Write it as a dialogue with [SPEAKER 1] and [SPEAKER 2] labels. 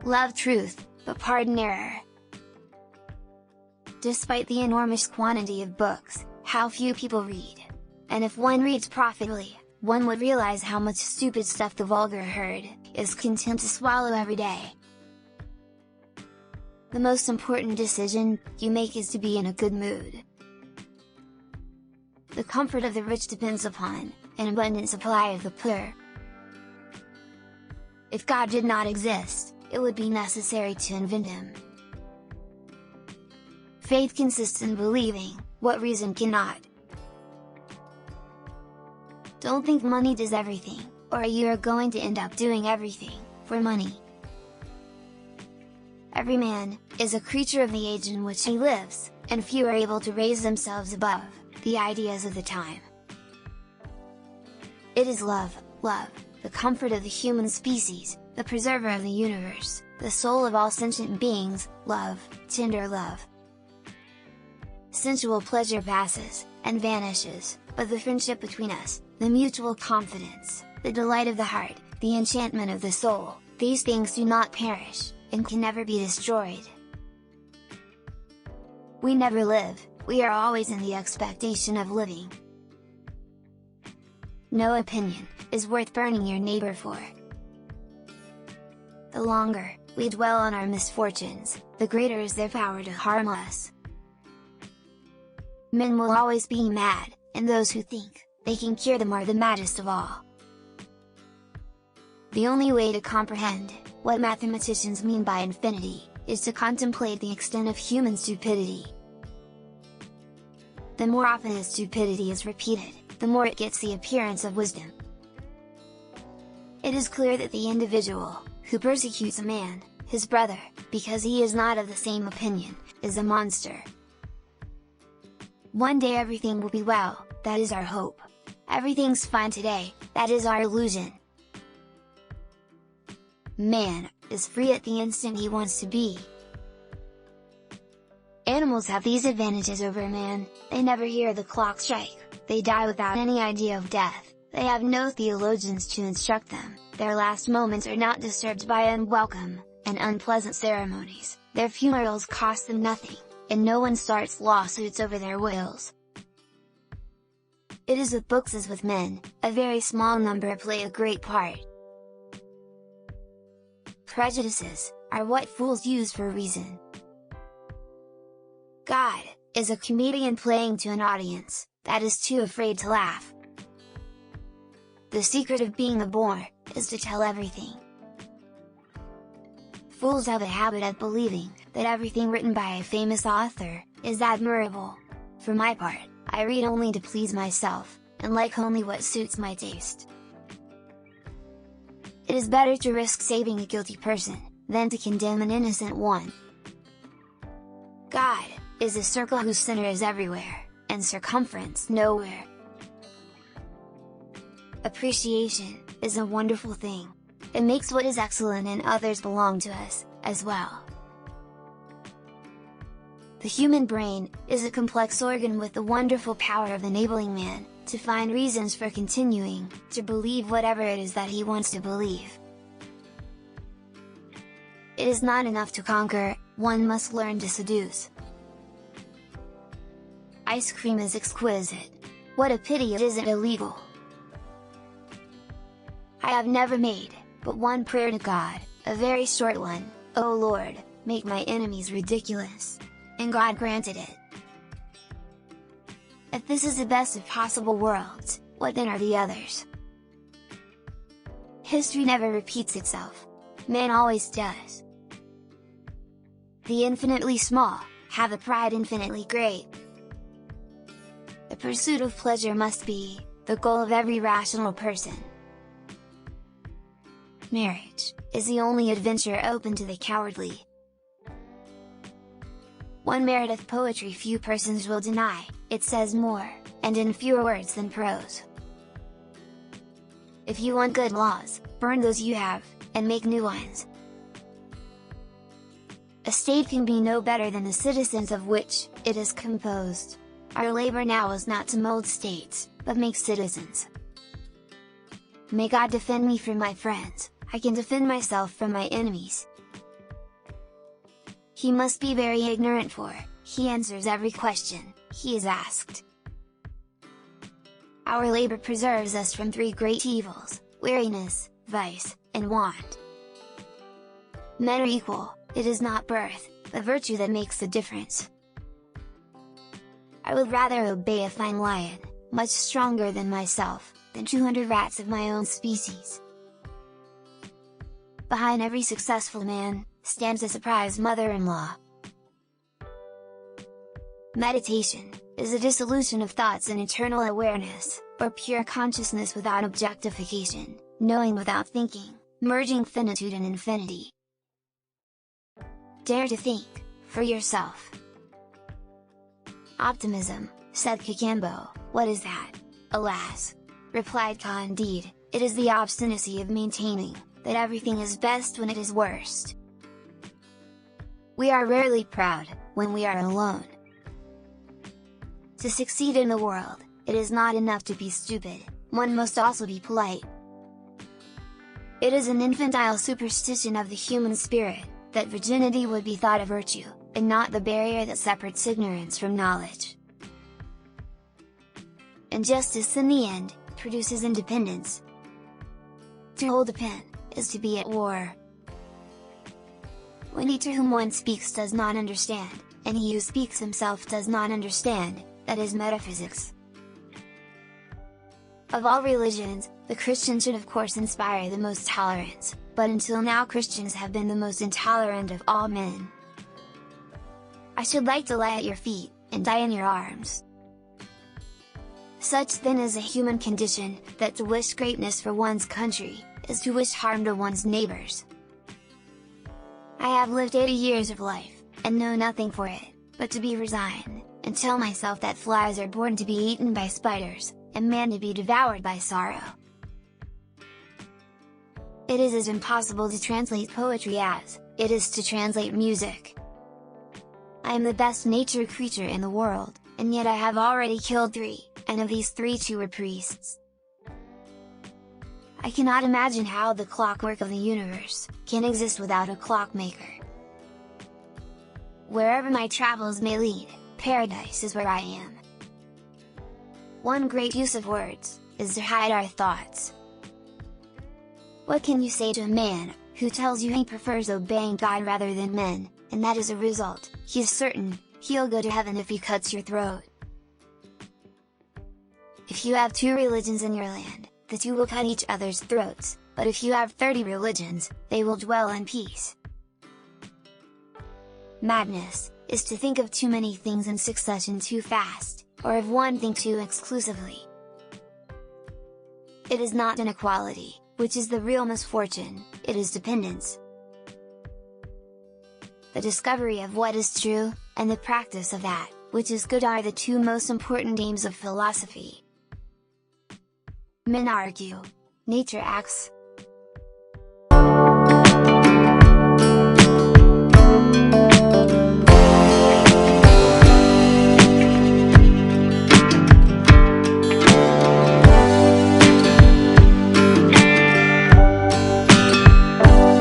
[SPEAKER 1] Love truth, but pardon error. Despite the enormous quantity of books, how few people read. And if one reads profitably, one would realize how much stupid stuff the vulgar herd is content to swallow every day. The most important decision you make is to be in a good mood. The comfort of the rich depends upon an abundant supply of the poor. If God did not exist, it would be necessary to invent him. Faith consists in believing what reason cannot. Don't think money does everything, or you are going to end up doing everything for money. Every man is a creature of the age in which he lives, and few are able to raise themselves above the ideas of the time. It is love, the comfort of the human species, the preserver of the universe, the soul of all sentient beings, love, tender love. Sensual pleasure passes, and vanishes, but the friendship between us, the mutual confidence, the delight of the heart, the enchantment of the soul, these things do not perish, and can never be destroyed. We never live, we are always in the expectation of living. No opinion is worth burning your neighbor for. The longer we dwell on our misfortunes, the greater is their power to harm us. Men will always be mad, and those who think they can cure them are the maddest of all. The only way to comprehend what mathematicians mean by infinity is to contemplate the extent of human stupidity. The more often a stupidity is repeated, the more it gets the appearance of wisdom. It is clear that the individual who persecutes a man, his brother, because he is not of the same opinion, is a monster. One day everything will be well, that is our hope. Everything's fine today, that is our illusion. Man is free at the instant he wants to be. Animals have these advantages over man: they never hear the clock strike, they die without any idea of death, they have no theologians to instruct them, their last moments are not disturbed by unwelcome and unpleasant ceremonies, their funerals cost them nothing, and no one starts lawsuits over their wills. It is with books as with men, a very small number play a great part. Prejudices are what fools use for reason. God is a comedian playing to an audience that is too afraid to laugh. The secret of being a bore is to tell everything. Fools have a habit of believing that everything written by a famous author is admirable. For my part, I read only to please myself, and like only what suits my taste. It is better to risk saving a guilty person, than to condemn an innocent one. God is a circle whose center is everywhere, and circumference nowhere. Appreciation is a wonderful thing. It makes what is excellent in others belong to us, as well. The human brain is a complex organ with the wonderful power of enabling man to find reasons for continuing to believe whatever it is that he wants to believe. It is not enough to conquer, one must learn to seduce. Ice cream is exquisite. What a pity it isn't illegal! I have never made but one prayer to God, a very short one: "O Lord, make my enemies ridiculous," and God granted it. If this is the best of possible worlds, what then are the others? History never repeats itself. Man always does. The infinitely small have a pride infinitely great. The pursuit of pleasure must be the goal of every rational person. Marriage is the only adventure open to the cowardly. One meriteth poetry few persons will deny, it says more, and in fewer words than prose. If you want good laws, burn those you have, and make new ones. A state can be no better than the citizens of which it is composed. Our labor now is not to mold states, but make citizens. May God defend me from my friends, I can defend myself from my enemies. He must be very ignorant, for he answers every question he is asked. Our labor preserves us from three great evils: weariness, vice, and want. Men are equal, it is not birth, but virtue that makes the difference. I would rather obey a fine lion, much stronger than myself, than 200 rats of my own species. Behind every successful man, stands a surprised mother-in-law. Meditation is a dissolution of thoughts and eternal awareness, or pure consciousness without objectification, knowing without thinking, merging finitude and infinity. Dare to think, for yourself. Optimism, said Cacambo, what is that? Alas! Replied Candide, it is the obstinacy of maintaining that everything is best when it is worst. We are rarely proud when we are alone. To succeed in the world, it is not enough to be stupid, one must also be polite. It is an infantile superstition of the human spirit, that virginity would be thought a virtue, and not the barrier that separates ignorance from knowledge. Injustice in the end, produces independence. To hold a pen, is to be at war. When he to whom one speaks does not understand, and he who speaks himself does not understand, that is metaphysics. Of all religions, the Christian should of course inspire the most tolerance, but until now Christians have been the most intolerant of all men. I should like to lie at your feet, and die in your arms. Such then is a human condition, that to wish greatness for one's country, is to wish harm to one's neighbors. I have lived 80 years of life, and know nothing for it, but to be resigned, and tell myself that flies are born to be eaten by spiders, and man to be devoured by sorrow. It is as impossible to translate poetry as it is to translate music. I am the best natured creature in the world, and yet I have already killed 3, and of these 3 2 were priests. I cannot imagine how the clockwork of the universe can exist without a clockmaker. Wherever my travels may lead, paradise is where I am. One great use of words is to hide our thoughts. What can you say to a man who tells you he prefers obeying God rather than men, and that as a result, he is certain he'll go to heaven if he cuts your throat? If you have 2 religions in your land, the 2 will cut each other's throats, but if you have 30 religions, they will dwell in peace. Madness is to think of too many things in succession too fast, or of one thing too exclusively. It is not inequality, which is the real misfortune, it is dependence. The discovery of what is true, and the practice of that, which is good are the 2 most important aims of philosophy. Men argue. Nature acts,